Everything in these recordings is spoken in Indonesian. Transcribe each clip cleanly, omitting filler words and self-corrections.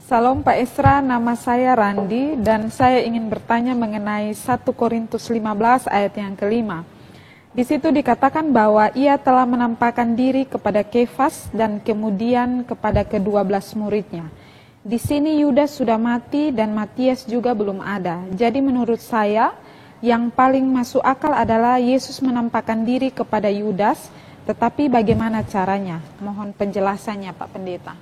Salam Pak Esra, nama saya Randi dan saya ingin bertanya mengenai 1 Korintus 15 ayat yang kelima. Di situ dikatakan bahwa ia telah menampakkan diri kepada Kefas dan kemudian kepada ke-12 muridnya. Di sini Yudas sudah mati dan Matias juga belum ada. Jadi menurut saya yang paling masuk akal adalah Yesus menampakkan diri kepada Yudas, tetapi bagaimana caranya? Mohon penjelasannya Pak Pendeta.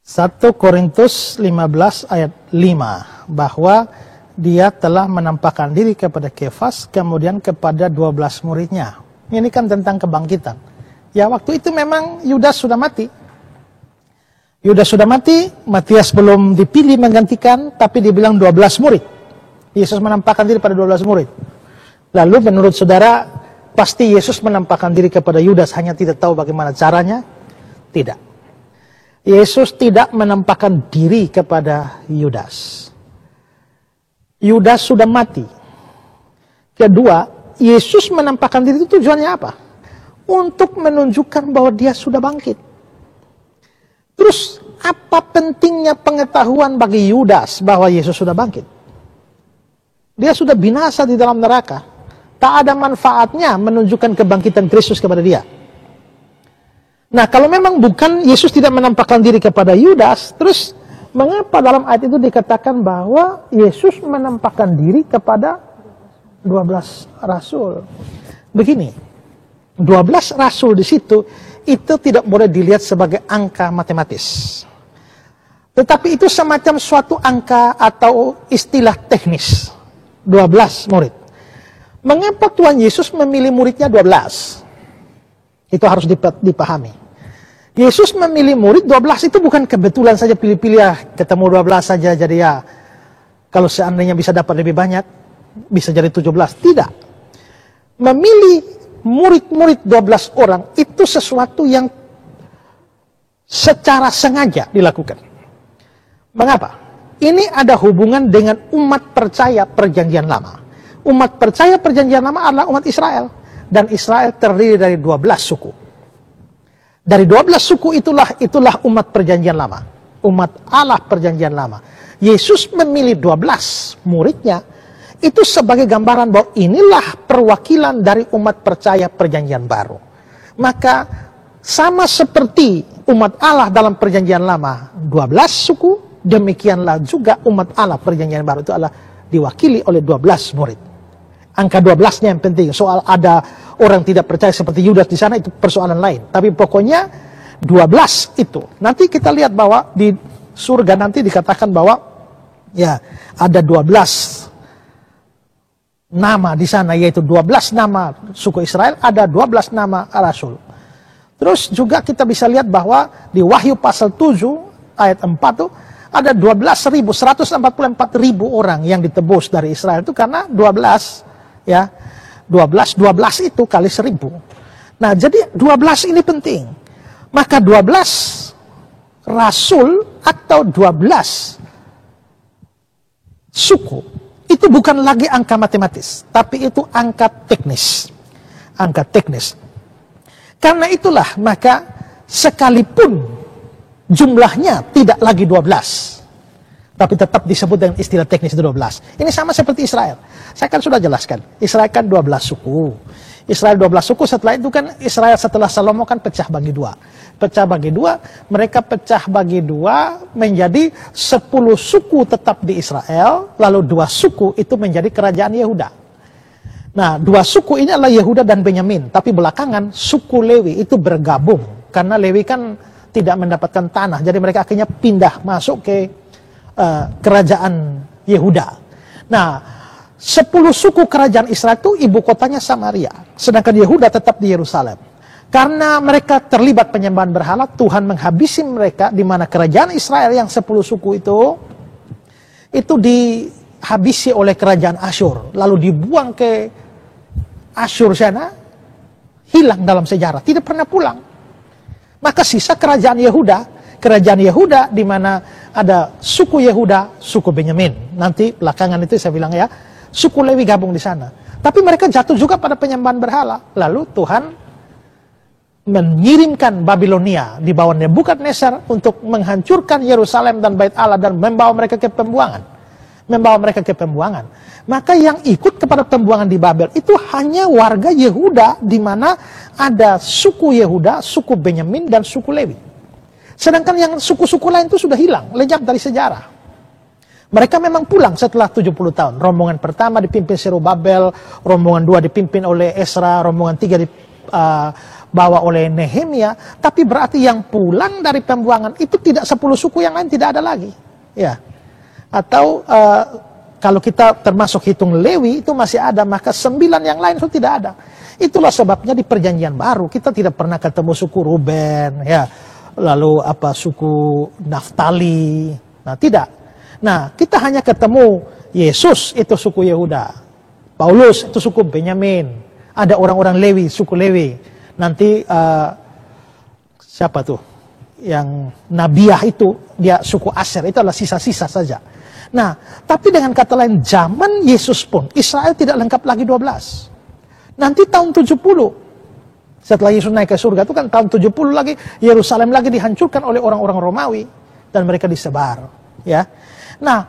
1 Korintus 15 ayat 5 bahwa dia telah menampakkan diri kepada Kefas kemudian kepada 12 muridnya. Ini kan tentang kebangkitan. Ya waktu itu memang Yudas sudah mati. Yudas sudah mati, Matias belum dipilih menggantikan, tapi dibilang 12 murid. Yesus menampakkan diri pada 12 murid. Lalu menurut saudara, pasti Yesus menampakkan diri kepada Yudas, hanya tidak tahu bagaimana caranya? Tidak. Yesus tidak menampakkan diri kepada Yudas. Yudas sudah mati. Kedua, Yesus menampakkan diri itu tujuannya apa? Untuk menunjukkan bahwa dia sudah bangkit. Terus, apa pentingnya pengetahuan bagi Yudas bahwa Yesus sudah bangkit? Dia sudah binasa di dalam neraka. Tak ada manfaatnya menunjukkan kebangkitan Kristus kepada dia. Nah, kalau memang bukan Yesus tidak menampakkan diri kepada Yudas, terus mengapa dalam ayat itu dikatakan bahwa Yesus menampakkan diri kepada 12 rasul? Begini, 12 rasul di situ itu tidak boleh dilihat sebagai angka matematis. Tetapi itu semacam suatu angka atau istilah teknis. 12 murid. Mengapa Tuhan Yesus memilih muridnya 12? Itu harus dipahami. Yesus memilih murid 12 itu bukan kebetulan saja pilih-pilih ya, ketemu 12 saja jadi ya. Kalau seandainya bisa dapat lebih banyak, bisa jadi 17. Tidak. Memilih murid-murid 12 orang itu sesuatu yang secara sengaja dilakukan. Mengapa? Ini ada hubungan dengan umat percaya perjanjian lama. Umat percaya perjanjian lama adalah umat Israel. Dan Israel terdiri dari 12 suku. Dari 12 suku itulah umat perjanjian lama. Umat Allah perjanjian lama. Yesus memilih 12 muridnya. Itu sebagai gambaran bahwa inilah perwakilan dari umat percaya perjanjian baru. Maka sama seperti umat Allah dalam perjanjian lama 12 suku. Demikianlah juga umat Allah perjanjian baru itu adalah diwakili oleh 12 murid. Angka 12-nya yang penting. Soal ada orang tidak percaya seperti Yudas di sana itu persoalan lain. Tapi pokoknya 12 itu. Nanti kita lihat bahwa di surga nanti dikatakan bahwa ya ada 12 nama di sana, yaitu 12 nama suku Israel, ada 12 nama rasul. Terus juga kita bisa lihat bahwa di Wahyu pasal 7 ayat 4 tuh ada 144.000 orang yang ditebus dari Israel itu karena 12 ya, 12 itu kali 1000. Nah, jadi 12 ini penting. Maka 12 rasul atau 12 suku itu bukan lagi angka matematis, tapi itu angka teknis. Angka teknis. Karena itulah maka sekalipun jumlahnya tidak lagi 12, tapi tetap disebut dengan istilah teknis 12. Ini sama seperti Israel. Saya kan sudah jelaskan. Israel kan 12 suku. Israel 12 suku, setelah itu kan Israel setelah Salomo kan pecah bagi dua. Pecah bagi dua, mereka pecah bagi dua menjadi 10 suku tetap di Israel, lalu 2 suku itu menjadi kerajaan Yehuda. Nah, 2 suku ini adalah Yehuda dan Benyamin, tapi belakangan suku Lewi itu bergabung, karena Lewi kan tidak mendapatkan tanah, jadi mereka akhirnya pindah masuk ke kerajaan Yehuda. Nah, 10 suku kerajaan Israel itu ibu kotanya Samaria, sedangkan Yehuda tetap di Yerusalem. Karena mereka terlibat penyembahan berhala, Tuhan menghabisi mereka, di mana kerajaan Israel yang 10 suku itu dihabisi oleh kerajaan Asyur, lalu dibuang ke Asyur sana, hilang dalam sejarah, tidak pernah pulang. Maka sisa kerajaan Yehuda di mana ada suku Yehuda, suku Benyamin. Nanti belakangan itu saya bilang ya, suku Lewi gabung di sana. Tapi mereka jatuh juga pada penyembahan berhala. Lalu Tuhan mengirimkan Babilonia di bawah Nebukadnezar untuk menghancurkan Yerusalem dan Bait Allah dan membawa mereka ke pembuangan. Maka yang ikut kepada pembuangan di Babel itu hanya warga Yehuda, di mana ada suku Yehuda, suku Benyamin, dan suku Lewi. Sedangkan yang suku-suku lain itu sudah hilang, lenyap dari sejarah. Mereka memang pulang setelah 70 tahun. Rombongan pertama dipimpin Zerubabel, rombongan 2 dipimpin oleh Esra, rombongan 3 dibawa oleh Nehemia. Tapi berarti yang pulang dari pembuangan itu tidak 10 suku yang lain, tidak ada lagi. Ya. Atau kalau kita termasuk hitung Lewi itu masih ada, maka 9 yang lain itu tidak ada. Itulah sebabnya di perjanjian baru kita tidak pernah ketemu suku Ruben, ya, lalu suku Naftali. Nah, tidak. Nah, kita hanya ketemu Yesus itu suku Yehuda, Paulus itu suku Benyamin, ada orang-orang Lewi, suku Lewi. Nanti siapa tuh? Yang Nabiah itu dia suku Aser, itu adalah sisa-sisa saja. Nah, tapi dengan kata lain, zaman Yesus pun Israel tidak lengkap lagi 12. Nanti tahun 70, setelah Yesus naik ke surga itu kan tahun 70 lagi, Yerusalem lagi dihancurkan oleh orang-orang Romawi dan mereka disebar, ya. Nah,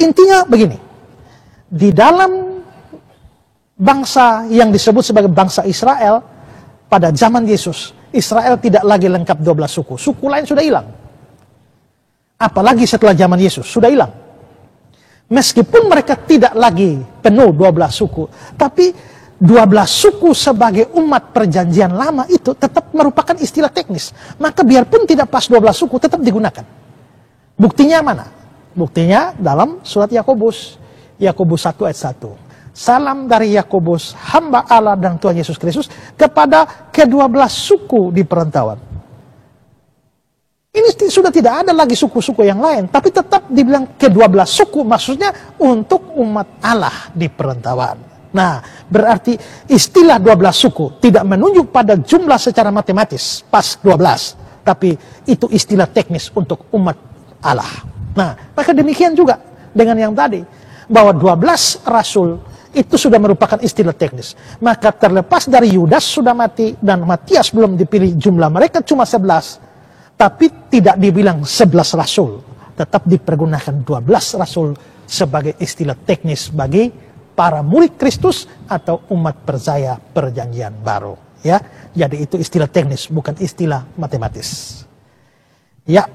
intinya begini. Di dalam bangsa yang disebut sebagai bangsa Israel pada zaman Yesus, Israel tidak lagi lengkap 12 suku. Suku lain sudah hilang. Apalagi setelah zaman Yesus, sudah hilang. Meskipun mereka tidak lagi penuh 12 suku, tapi 12 suku sebagai umat perjanjian lama itu tetap merupakan istilah teknis. Maka biarpun tidak pas 12 suku, tetap digunakan. Buktinya mana? Buktinya dalam surat Yakobus. Yakobus 1 ayat 1. Salam dari Yakobus, hamba Allah dan Tuhan Yesus Kristus, kepada ke-12 suku di perantauan. Ini sudah tidak ada lagi suku-suku yang lain, tapi tetap dibilang ke-12 suku, maksudnya untuk umat Allah di perantauan. Nah, berarti istilah 12 suku tidak menunjuk pada jumlah secara matematis, pas 12. Tapi itu istilah teknis untuk umat Allah. Nah, maka demikian juga dengan yang tadi, bahwa 12 rasul itu sudah merupakan istilah teknis. Maka terlepas dari Yudas sudah mati dan Matias belum dipilih, jumlah mereka cuma 11. Tapi tidak dibilang 11 rasul. Tetap dipergunakan 12 rasul sebagai istilah teknis bagi para murid Kristus atau umat percaya perjanjian baru. Ya, jadi itu istilah teknis, bukan istilah matematis. Ya.